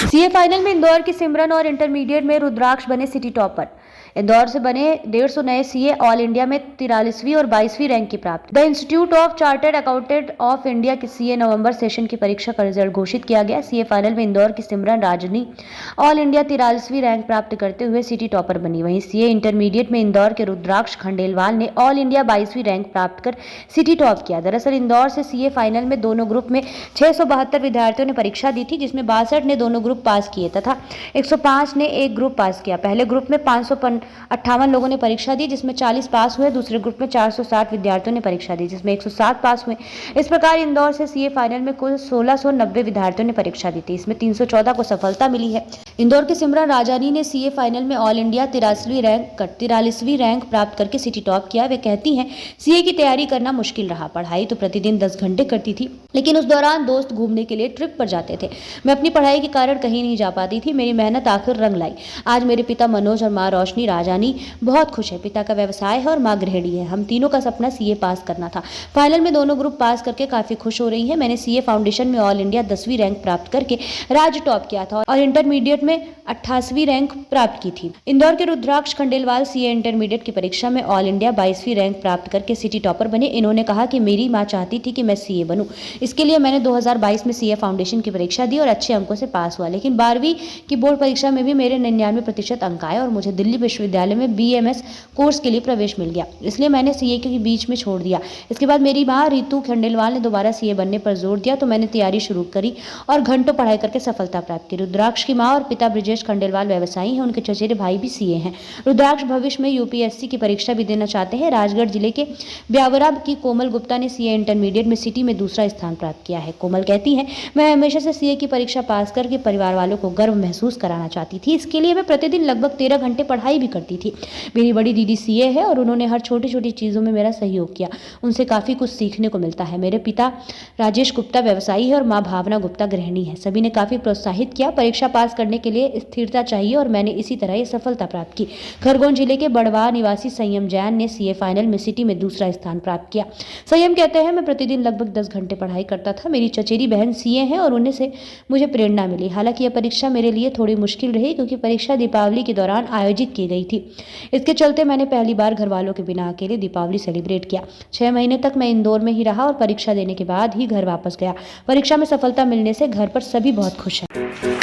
CA final में इंदौर की सिमरन और इंटरमीडिएट में रुद्राक्ष बने सिटी टॉपर। इंदौर से बने 150 नए सीए ऑल इंडिया में 43वीं और 22वीं रैंक की प्राप्त। The institute of chartered accountant of India के सीए नवंबर सेशन की परीक्षा का रिजल्ट घोषित किया गया। सीए फाइनल में इंदौर की सिमरन राजनी ऑल इंडिया 43वीं रैंक प्राप्त करते हुए सिटी टॉपर बनी। वहीं सीए इंटरमीडिएट में इंदौर के रुद्राक्ष खंडेलवाल ने ऑल इंडिया 22वीं रैंक प्राप्त कर सिटी टॉप किया। दरअसल इंदौर से सीए फाइनल में दोनों ग्रुप में 672 विद्यार्थियों ने परीक्षा दी थी, जिसमें 62 ने दोनों ग्रुप पास किए तथा 105 ने एक ग्रुप पास किया। पहले ग्रुप में 558 लोगों ने परीक्षा दी, जिसमें 40 पास हुए। दूसरे ग्रुप में 460 विद्यार्थियों ने परीक्षा दी, जिसमें 107 पास हुए। इस प्रकार इंदौर से सीए फाइनल में कुल 1690 विद्यार्थियों ने परीक्षा दी थी। इसमें 314 को सफलता मिली है। इंदौर के सिमरन राजानी ने सीए फाइनल में ऑल इंडिया 43वीं रैंक प्राप्त करके सिटी टॉप किया। वे कहती हैं, सीए की तैयारी करना मुश्किल रहा। पढ़ाई तो प्रतिदिन 10 घंटे करती थी, लेकिन उस दौरान दोस्त घूमने के लिए ट्रिप पर जाते थे। मैं अपनी पढ़ाई के कारण कहीं नहीं जा पाती थी। मेरी मेहनत आखिर रंग लाई। आज मेरे पिता मनोज और माँ रोशनी राजानी बहुत खुश है। पिता का व्यवसाय है और माँ गृहिणी है। हम तीनों का सपना सीए पास करना था। फाइनल में दोनों ग्रुप पास करके काफी खुश हो रही है। मैंने सीए फाउंडेशन में ऑल इंडिया 10वीं रैंक प्राप्त करके राज्य टॉप किया था और इंटरमीडिएट में 88वीं रैंक प्राप्त की थी। इंदौर के रुद्राक्ष खंडेलवाल सीए इंटरमीडिएट की परीक्षा में ऑल इंडिया 22वीं रैंक प्राप्त करके सिटी टॉपर बने। इन्होंने कहा कि मेरी माँ चाहती थी कि मैं सीए बनूं। इसके लिए मैंने 2022 में सीए फाउंडेशन की परीक्षा दी और अच्छे अंकों से पास हुआ। लेकिन 12वीं की बोर्ड परीक्षा में भी मेरे 99% अंक आए और मुझे दिल्ली विश्वविद्यालय में बीएमएस कोर्स के लिए प्रवेश मिल गया। इसलिए मैंने सीए के बीच में छोड़ दिया। इसके बाद मेरी माँ रितु खंडेलवाल ने दोबारा सीए बनने पर जोर दिया, तो मैंने तैयारी शुरू करी और घंटों पढ़ाई करके सफलता प्राप्त की। रुद्राक्ष की माँ और पिता ब्रिजेश खंडेलवाल व्यवसायी हैं। उनके चचेरे भाई भी सीए हैं। रुद्राक्ष भविष्य में यूपीएससी की परीक्षा भी देना चाहते हैं। राजगढ़ जिले के ब्यावरा की कोमल गुप्ता ने सीए इंटरमीडिएट में सिटी में दूसरा स्थान प्राप्त किया है। कोमल कहती है, मैं हमेशा से सीए की परीक्षा पास करके परिवार वालों को गर्व महसूस कराना चाहती थी। इसके लिए मैं प्रतिदिन लगभग 13 घंटे पढ़ाई भी करती थी। मेरी बड़ी दीदी सीए है और उन्होंने हर छोटी छोटी चीज़ों में मेरा सहयोग किया। उनसे काफ़ी कुछ सीखने को मिलता है। मेरे पिता राजेश गुप्ता व्यवसायी है और माँ भावना गुप्ता गृहिणी है। सभी ने काफ़ी प्रोत्साहित किया। परीक्षा पास करने के लिए स्थिरता चाहिए और मैंने इसी तरह ये सफलता प्राप्त की। खरगोन जिले के बड़वा निवासी संयम जैन ने सीए फाइनल में सिटी में दूसरा स्थान प्राप्त किया। संयम कहते हैं, मैं प्रतिदिन लगभग 10 घंटे पढ़ाई करता था। मेरी चचेरी बहन सीए है और उन्हें से मुझे प्रेरणा मिली। हालांकि यह परीक्षा मेरे लिए थोड़ी मुश्किल रही, क्योंकि परीक्षा दीपावली के दौरान आयोजित की गई थी। इसके चलते मैंने पहली बार घर वालों के बिना अकेले दीपावली सेलिब्रेट किया। 6 महीने तक मैं इंदौर में ही रहा और परीक्षा देने के बाद ही घर वापस गया। परीक्षा में सफलता मिलने से घर पर सभी बहुत खुश हैं।